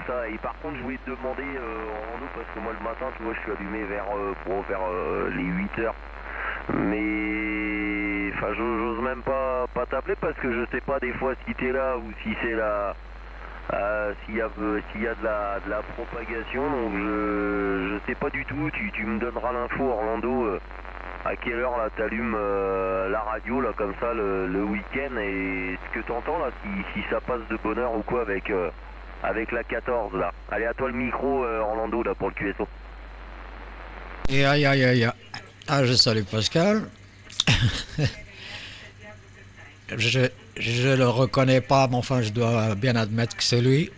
ça. Et par contre, je voulais te demander, Orlando, parce que moi le matin, tu vois, je suis allumé vers les 8 heures. Mais enfin, j'ose même pas t'appeler parce que je sais pas des fois si t'es là ou si c'est la s'il y a de la propagation. Donc je sais pas du tout. Tu me donneras l'info, Orlando. À quelle heure là t'allumes la radio là comme ça le week-end, et ce que t'entends là, si ça passe de bonne heure ou quoi avec la 14 là. Allez, à toi le micro, Orlando, là, pour le QSO. Et aïe aïe aïe aïe. Ah, je salue Pascal. Je, je le reconnais pas, mais enfin, je dois bien admettre que c'est lui.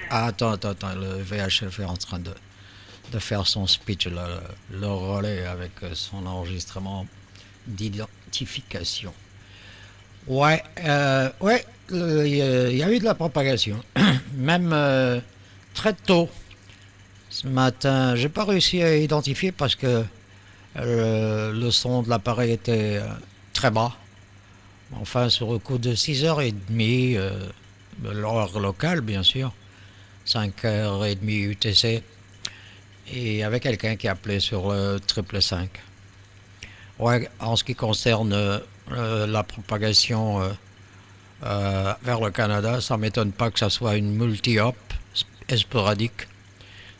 Ah, attends, le VHF est en train de faire son speech, là, le relais avec son enregistrement d'identification. Ouais, il y a eu de la propagation. Même très tôt ce matin, j'ai pas réussi à identifier parce que le son de l'appareil était très bas. Enfin, sur le coup de 6h30, de l'heure locale, bien sûr, 5h30 UTC, et il y avait quelqu'un qui appelait sur le 555. Ouais, en ce qui concerne la propagation vers le Canada, ça ne m'étonne pas que ça soit une multi-op sporadique.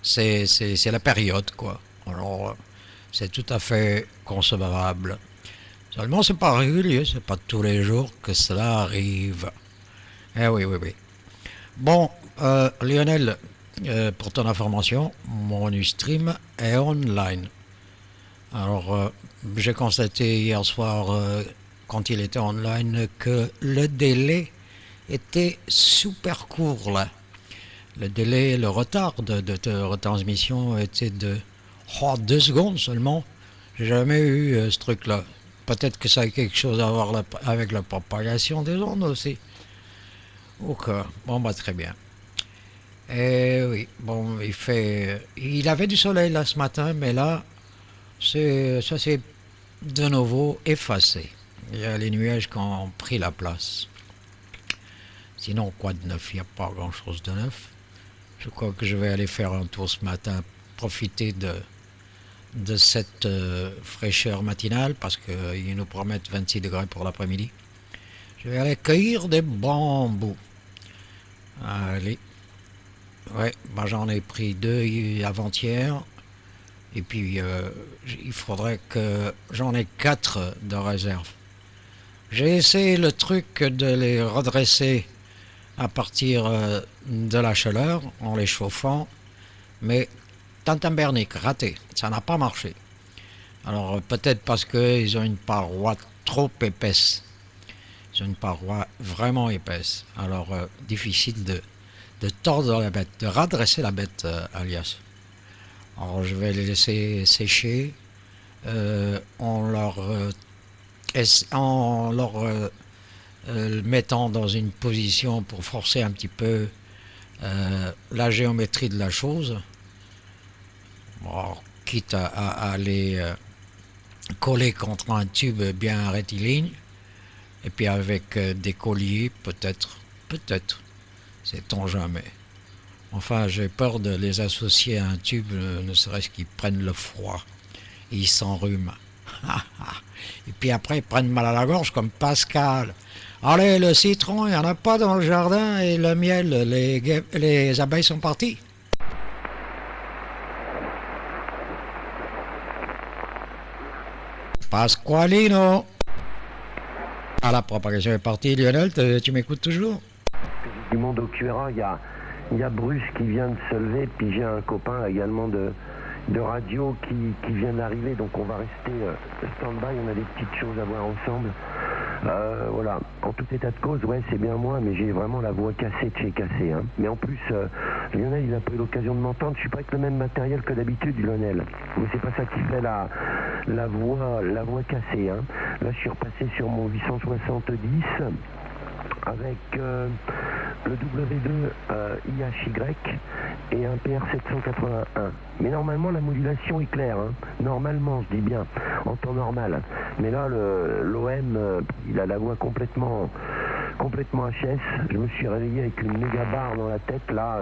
C'est la période, quoi. Alors, c'est tout à fait concevable. Seulement, c'est pas régulier, c'est pas tous les jours que cela arrive. Eh oui, oui, oui. Bon, Lionel, pour ton information, mon Ustream est online. Alors, j'ai constaté hier soir, quand il était online, que le délai était super court, là. Le délai, le retard de retransmission était de 2 secondes seulement. J'ai jamais eu ce truc-là. Peut-être que ça a quelque chose à voir avec la propagation des ondes aussi. Ok, bon bah très bien. Et oui, bon, il avait du soleil là ce matin, mais là, ça s'est de nouveau effacé. Il y a les nuages qui ont pris la place. Sinon, quoi de neuf? Il n'y a pas grand-chose de neuf. Je crois que je vais aller faire un tour ce matin, profiter de cette fraîcheur matinale, parce qu'ils nous promettent 26 degrés pour l'après-midi. Je vais aller cueillir des bambous. Allez. Ouais, bah j'en ai pris 2 avant-hier. Et puis, il faudrait que j'en ai 4 de réserve. J'ai essayé le truc de les redresser à partir de la chaleur, en les chauffant, mais Tantambernic, raté, ça n'a pas marché. Alors peut-être parce qu'ils ont une paroi trop épaisse. Ils ont une paroi vraiment épaisse. Alors difficile de tordre la bête, de redresser la bête, alias. Alors je vais les laisser sécher en leur mettant dans une position pour forcer un petit peu la géométrie de la chose. Bon, quitte à les coller contre un tube bien rectiligne, et puis avec des colliers, peut-être, sait-on jamais. Enfin, j'ai peur de les associer à un tube, ne serait-ce qu'ils prennent le froid, et ils s'enrhument. Et puis après, ils prennent mal à la gorge comme Pascal. Allez, le citron, il n'y en a pas dans le jardin, et le miel, les abeilles sont parties. Pasqualino. Ah, la propagation est partie. Lionel, tu m'écoutes toujours? Du monde au QRA, il y a Bruce qui vient de se lever, puis j'ai un copain également de radio qui vient d'arriver, donc on va rester stand-by, on a des petites choses à voir ensemble. Voilà, en tout état de cause, ouais, c'est bien moi, mais j'ai vraiment la voix cassée de chez cassée. Hein. Mais en plus, Lionel, il a pas eu l'occasion de m'entendre. Je suis pas avec le même matériel que d'habitude, Lionel. Mais c'est pas ça qui fait la voix cassée. Hein. Là, je suis repassé sur mon 870 avec le W2 IHY et un PR781. Mais normalement, la modulation est claire. Hein. Normalement, je dis bien, en temps normal. Mais là, l'OM, il a la voix complètement complètement HS. Je me suis réveillé avec une méga barre dans la tête, là.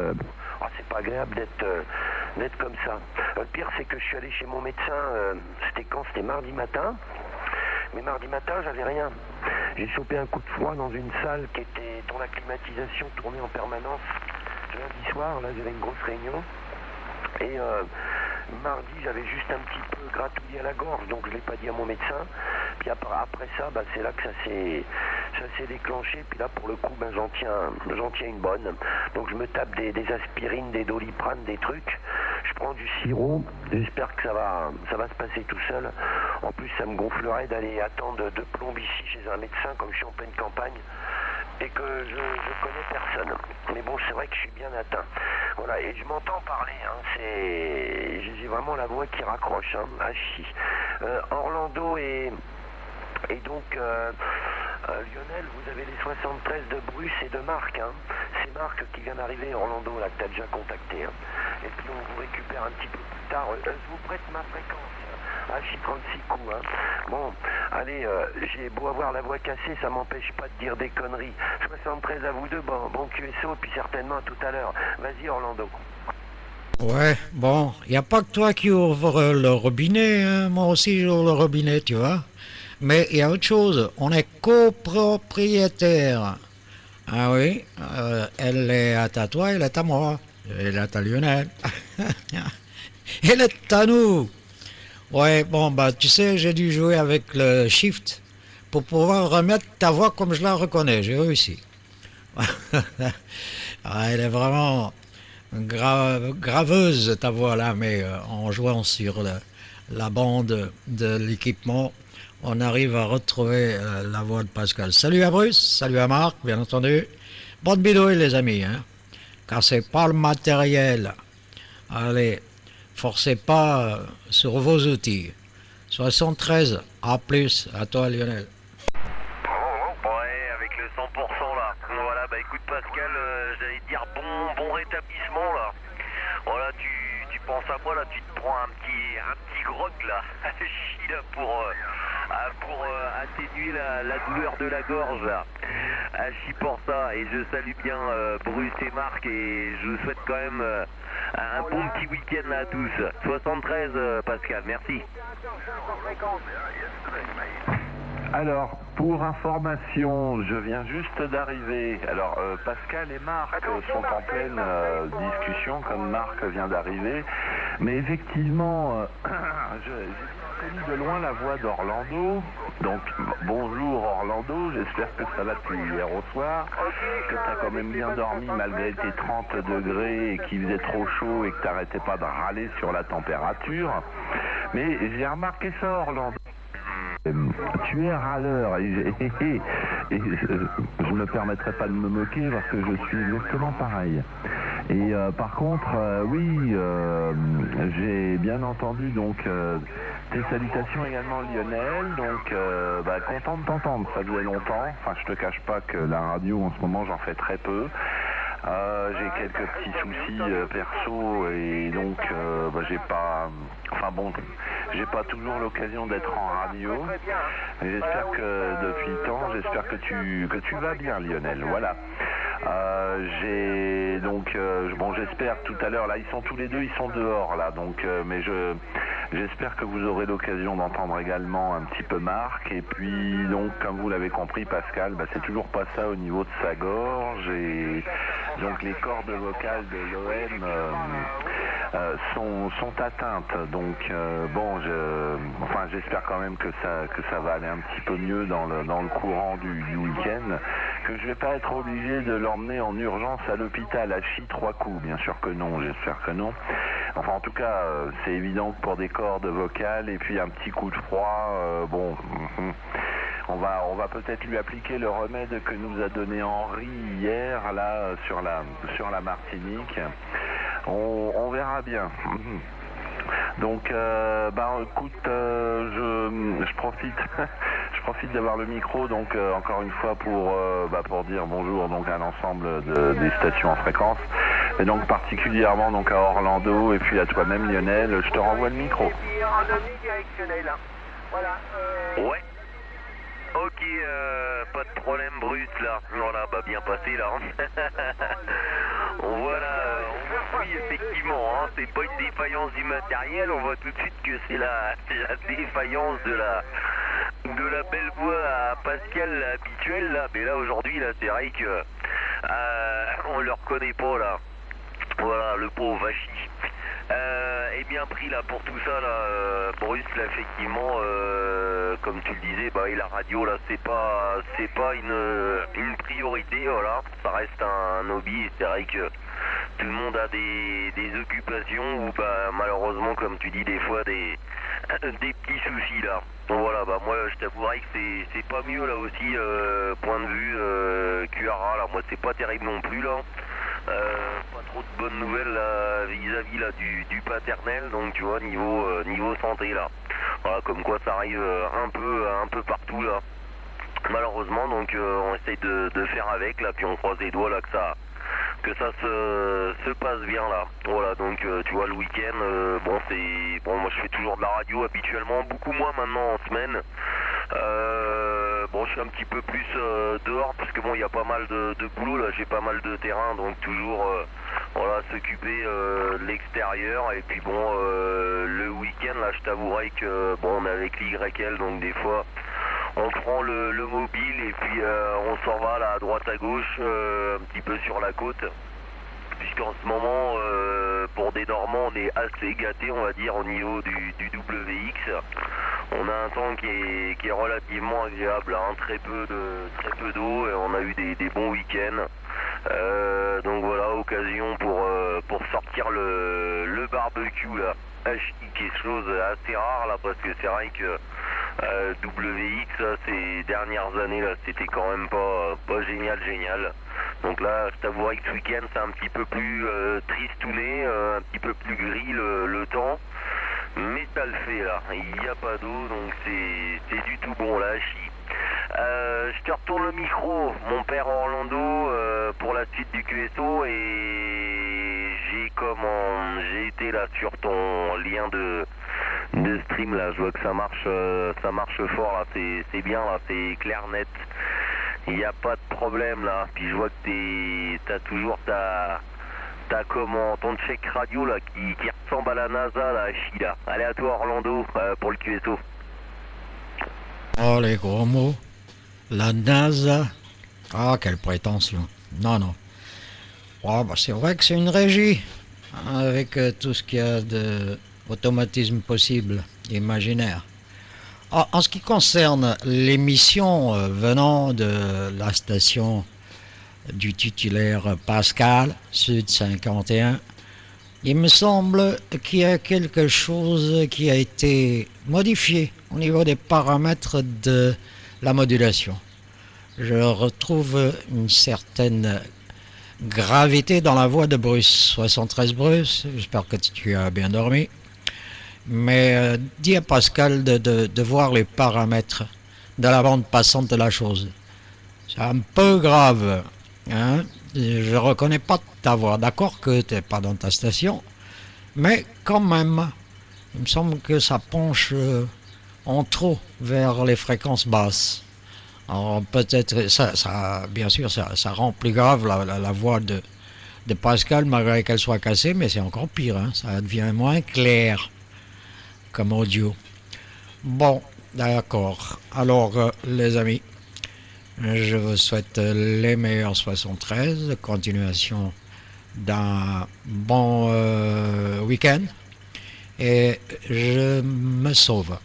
C'est pas agréable d'être comme ça. Le pire, c'est que je suis allé chez mon médecin, c'était mardi matin. Mais mardi matin, j'avais rien. J'ai chopé un coup de froid dans une salle dont la climatisation tournait en permanence. Lundi soir, là, j'avais une grosse réunion. Et mardi, j'avais juste un petit peu gratouillé à la gorge, donc je ne l'ai pas dit à mon médecin. Puis après ça, c'est là que ça s'est déclenché. Puis là, pour le coup, j'en tiens une bonne. Donc je me tape des aspirines, des Doliprane, des trucs. Je prends du sirop. J'espère que ça va se passer tout seul. En plus, ça me gonflerait d'aller attendre de plomb ici chez un médecin, comme je suis en pleine campagne. Et que je connais personne. Mais bon, c'est vrai que je suis bien atteint. Voilà, et je m'entends parler, j'ai vraiment la voix qui raccroche, Orlando et donc Lionel, vous avez les 73 de Bruce et de Marc, C'est Marc qui vient d'arriver, Orlando, là, que tu as déjà contacté, Et puis on vous récupère un petit peu plus tard. Je vous prête ma fréquence. Je suis 36 coups, Bon, allez, j'ai beau avoir la voix cassée, ça m'empêche pas de dire des conneries. 73 à vous deux, bon QSO, puis certainement à tout à l'heure. Vas-y, Orlando. Ouais, bon, il n'y a pas que toi qui ouvre le robinet, moi aussi j'ouvre le robinet, tu vois. Mais il y a autre chose, on est copropriétaire. Ah oui, elle est à toi, elle est à moi. Elle est à Lionel. Elle est à nous. Ouais, bon, tu sais, j'ai dû jouer avec le shift pour pouvoir remettre ta voix comme je la reconnais. J'ai réussi. Elle est vraiment graveuse, ta voix là, mais en jouant sur la bande de l'équipement, on arrive à retrouver la voix de Pascal. Salut à Bruce, salut à Marc, bien entendu. Bonne bidouille, les amis, car c'est pas le matériel. Allez. Forcez pas sur vos outils. 73, à plus, à toi Lionel. Ouais, avec le 100% là. Voilà, écoute Pascal, j'allais te dire bon rétablissement là. Voilà, tu penses à moi là, tu te prends un petit grog là, là pour atténuer la douleur de la gorge là. Chie pour ça, et je salue bien Bruce et Marc, et je vous souhaite quand même un bon petit week-end là à tous. 73 Pascal, merci. Alors, pour information, je viens juste d'arriver. Alors, Pascal et Marc sont en pleine discussion, comme Marc vient d'arriver. Mais effectivement, j'ai connu de loin la voix d'Orlando. Donc, bonjour Orlando, j'espère que ça va depuis hier au soir, que tu as quand même bien dormi malgré tes 30 degrés et qu'il faisait trop chaud et que tu n'arrêtais pas de râler sur la température. Mais j'ai remarqué ça, Orlando. Tu es râleur et je ne me permettrai pas de me moquer parce que je suis exactement pareil. Et par contre, oui, j'ai bien entendu donc tes salutations également Lionel, donc content de t'entendre, ça faisait longtemps, enfin je te cache pas que la radio en ce moment j'en fais très peu. J'ai quelques petits soucis perso et donc j'ai pas toujours l'occasion d'être en radio. J'espère que depuis le temps, j'espère que tu vas bien Lionel, voilà. J'espère tout à l'heure, là ils sont tous les deux, ils sont dehors là, donc mais j'espère que vous aurez l'occasion d'entendre également un petit peu Marc, et puis donc comme vous l'avez compris Pascal, c'est toujours pas ça au niveau de sa gorge, et donc les cordes vocales de l'OM sont atteintes, donc j'espère quand même que ça va aller un petit peu mieux dans le courant du week-end, que je vais pas être obligé de l'emmener en urgence à l'hôpital à Chi 3 coups, bien sûr que non, j'espère que non. Enfin en tout cas c'est évident que pour des cordes vocales et puis un petit coup de froid, on va peut-être lui appliquer le remède que nous a donné Henri hier là sur la Martinique. On verra bien. Donc écoute, je profite d'avoir le micro, donc encore une fois pour dire bonjour donc à l'ensemble des stations en fréquence, et donc particulièrement donc à Orlando et puis à toi-même Lionel, je te renvoie le micro. Ouais. Ok, pas de problème, Bruce, là. Voilà, bah bien passé, là. On voit là, oui, effectivement, hein, c'est pas une défaillance du matériel, on voit tout de suite que c'est la défaillance de la belle voix à Pascal habituelle, là. Mais là, aujourd'hui, là, c'est vrai que on le reconnaît pas, là. Voilà, le pauvre Vachy. Est bien pris là pour tout ça là, Bruce là effectivement comme tu le disais bah et la radio là c'est pas une priorité, voilà, ça reste un hobby et c'est vrai que tout le monde a des occupations où bah malheureusement comme tu dis des fois des petits soucis là. Donc voilà bah moi je t'avouerai que c'est pas mieux là aussi point de vue QRA là, moi c'est pas terrible non plus là. Pas trop de bonnes nouvelles là, vis-à-vis là, du paternel, donc tu vois niveau santé là. Voilà, comme quoi ça arrive un peu partout là. Malheureusement donc on essaye de faire avec là, puis on croise les doigts là que ça se passe bien là. Voilà donc tu vois le week-end bon moi je fais toujours de la radio habituellement, beaucoup moins maintenant en semaine. Bon je suis un petit peu plus dehors parce que bon il y a pas mal de boulot là, j'ai pas mal de terrain donc toujours voilà s'occuper de l'extérieur et puis bon le week-end là je t'avouerai que bon on est avec l'YL donc des fois on prend le mobile et puis on s'en va là à droite à gauche un petit peu sur la côte puisqu'en ce moment pour des Normands on est assez gâtés on va dire au niveau du WX. On a un temps qui est relativement agréable, hein, très peu d'eau et on a eu des bons week-ends. Donc voilà, occasion pour sortir le barbecue là. Quelque chose assez rare là parce que c'est vrai que WX là, ces dernières années là c'était quand même pas génial. Donc là je t'avouerai que ce week-end c'est un petit peu plus tristouné, un petit peu plus gris le temps. Mais ça le fait là, il n'y a pas d'eau donc c'est du tout bon là, je te retourne le micro, mon père Orlando, pour la suite du QSO et j'ai été là sur ton lien de stream là, je vois que ça marche fort là, c'est bien là, c'est clair net, il n'y a pas de problème là, puis je vois que t'as toujours t'as comment ton check radio là qui ressemble à la NASA là, là. Allez à toi Orlando pour le QSO. Oh les gros mots. La NASA. Ah quelle prétention. Non. Oh, bah, c'est vrai que c'est une régie. Hein, avec tout ce qu'il y a d'automatisme possible, imaginaire. Ah, en ce qui concerne l'émission venant de la station du titulaire Pascal, Sud 51, il me semble qu'il y a quelque chose qui a été modifié au niveau des paramètres de la modulation. Je retrouve une certaine gravité dans la voix de Bruce, 73 Bruce, j'espère que tu as bien dormi. Mais dis à Pascal de voir les paramètres de la bande passante de la chose. C'est un peu grave. Hein, je reconnais pas ta voix, d'accord que tu n'es pas dans ta station, mais quand même, il me semble que ça penche en trop vers les fréquences basses. Alors peut-être, bien sûr, ça rend plus grave la voix de Pascal, malgré qu'elle soit cassée, mais c'est encore pire, hein, ça devient moins clair comme audio. Bon, d'accord. Alors, les amis, je vous souhaite les meilleurs 73, continuation d'un bon week-end et je me sauve.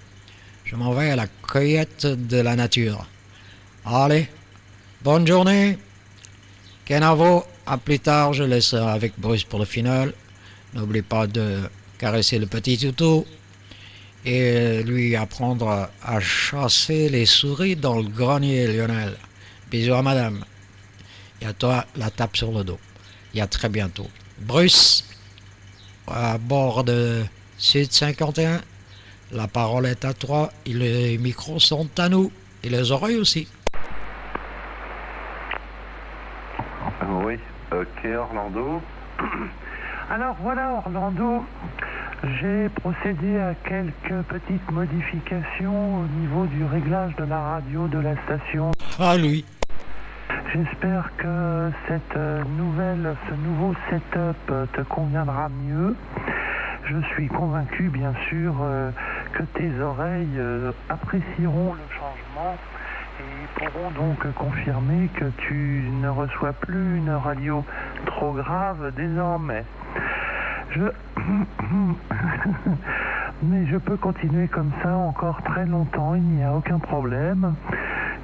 Je m'en vais à la cueillette de la nature. Allez, bonne journée. Kenavo, à plus tard, je laisse avec Bruce pour le final. N'oublie pas de caresser le petit toutou et lui apprendre à chasser les souris dans le grenier, Lionel. Bisous à madame. Et à toi, la tape sur le dos. Et à très bientôt. Bruce, à bord de Sud 51, la parole est à toi. Et les micros sont à nous. Et les oreilles aussi. Oui, ok Orlando. Alors voilà Orlando, J'ai procédé à quelques petites modifications au niveau du réglage de la radio de la station. Ah, lui. J'espère que ce nouveau setup te conviendra mieux. Je suis convaincu, bien sûr, que tes oreilles apprécieront le changement et pourront donc confirmer que tu ne reçois plus une radio trop grave désormais. Mais je peux continuer comme ça encore très longtemps, il n'y a aucun problème.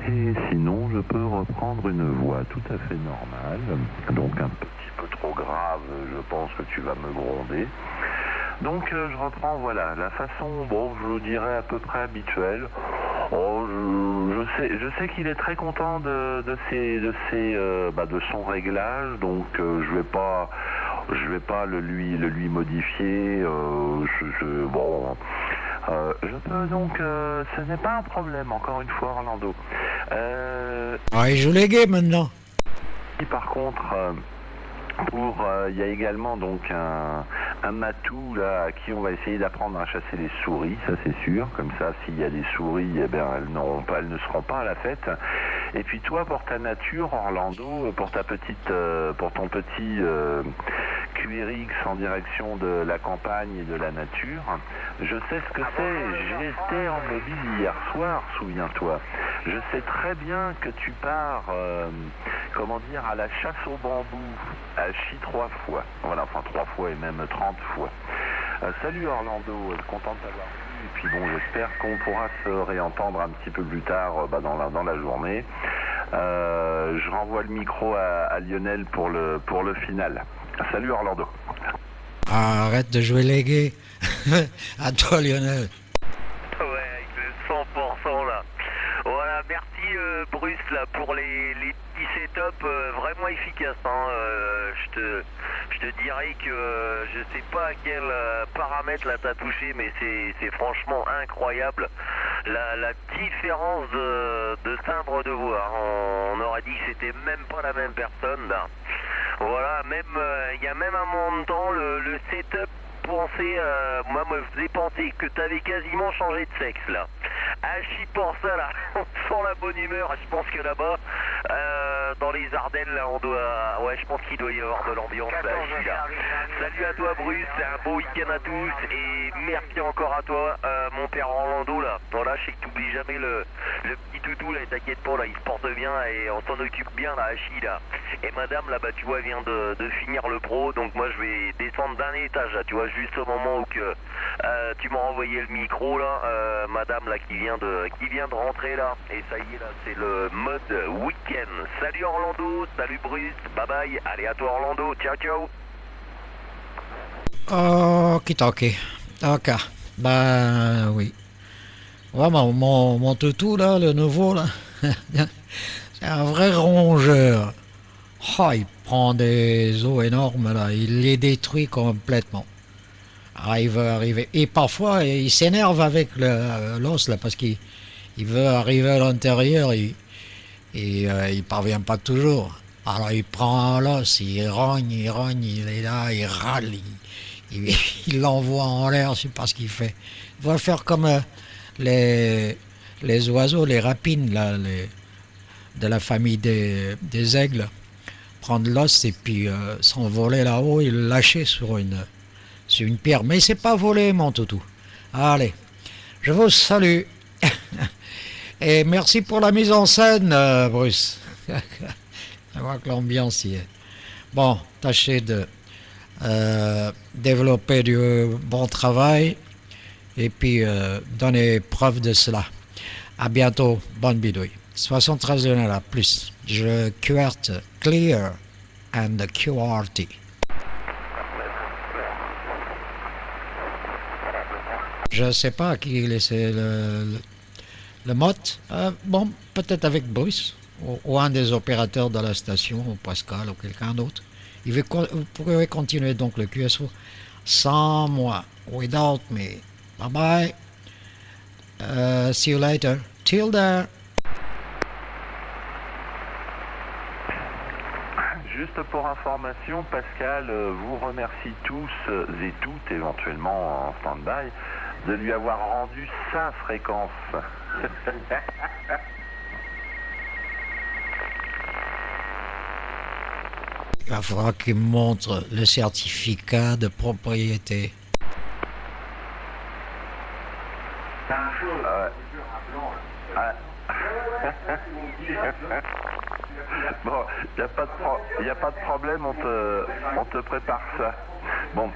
Et sinon, je peux reprendre une voix tout à fait normale, donc un petit peu trop grave, je pense que tu vas me gronder. Donc je reprends, voilà, la façon, bon, je dirais à peu près habituelle. Oh, je sais qu'il est très content de son réglage, donc je vais pas le lui modifier. Je peux donc, ce n'est pas un problème, encore une fois, Orlando. Ah, il joue les gays maintenant. Par contre, il y a également donc un matou là à qui on va essayer d'apprendre à chasser les souris, ça c'est sûr. Comme ça, s'il y a des souris, eh bien elles ne seront pas à la fête. Et puis toi, pour ta nature, Orlando, pour ton petit QRX en direction de la campagne et de la nature, je sais ce que c'est. J'étais en mobile hier soir, souviens-toi. Je sais très bien que tu pars, à la chasse au bambou, à Chi 3 fois. Voilà, enfin 3 fois et même 30 fois. Salut Orlando, content de t'avoir vu. Et puis bon, j'espère qu'on pourra se réentendre un petit peu plus tard dans la journée. Je renvoie le micro à Lionel pour le final. Salut Orlando. Arrête de jouer les gays. À toi, Lionel. Ouais, avec le 100% là. Voilà, merci Bruce là pour les petits setups vraiment efficaces. Hein. Je te dirais que je sais pas à quel paramètre là t'as touché, mais c'est franchement incroyable la différence de timbre de voix. Hein. On aurait dit que c'était même pas la même personne là. Voilà, même il y a même un moment de temps le setup me faisait penser que t'avais quasiment changé de sexe là. Hachi pour ça là, on sent la bonne humeur. Je pense que là-bas, dans les Ardennes là, je pense qu'il doit y avoir de l'ambiance là, Hachi, là. Salut à toi Bruce, un beau week-end à tous et merci encore à toi, mon père Orlando là. Voilà, je sais que t'oublies jamais le petit toutou là, t'inquiète pas là, il se porte bien et on s'en occupe bien là, Hachi là. Et madame là, tu vois, vient de finir le pro, donc moi je vais descendre d'un étage là, tu vois, juste au moment où que tu m'as envoyé le micro là, madame là qui vient de rentrer là, et ça y est là, c'est le mode week-end. Salut Orlando, salut Bruce, bye bye, allez à toi Orlando, ciao ciao. Ok. Ben oui. Vraiment, mon toutou là, le nouveau là, c'est un vrai rongeur. Oh, il prend des os énormes là, il les détruit complètement. Ah, il veut arriver. Et parfois, il s'énerve avec l'os là, parce qu'il veut arriver à l'intérieur, il parvient pas toujours. Alors il prend l'os, il rogne, il est là, il râle, il l'envoie en l'air, je sais pas ce qu'il fait. Il va faire comme les oiseaux, les rapines là, de la famille des aigles. Prendre l'os et puis s'envoler là-haut et le lâcher sur une pierre. Mais c'est pas volé, mon toutou. Allez, je vous salue. Et merci pour la mise en scène, Bruce. Je vois que l'ambiance y est. Bon, tâchez de développer du bon travail et puis donner preuve de cela. À bientôt, bonne bidouille. 73 à plus. Je QRT, Clear and QRT. Je sais pas à qui laisser le mot. Bon, peut-être avec Bruce ou un des opérateurs de la station, ou Pascal ou quelqu'un d'autre. Vous pouvez continuer donc le QSO sans moi. Without me. Bye bye. See you later. Till there. Juste juste pour information, Pascal vous remercie tous et toutes, éventuellement en stand-by, de lui avoir rendu sa fréquence. Il va falloir qu'il me montre le certificat de propriété. Bon, il n'y a pas de problème, on te prépare ça. Bon,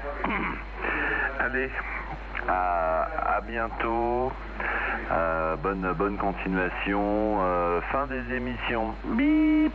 allez, à bientôt, bonne continuation, fin des émissions. Bip.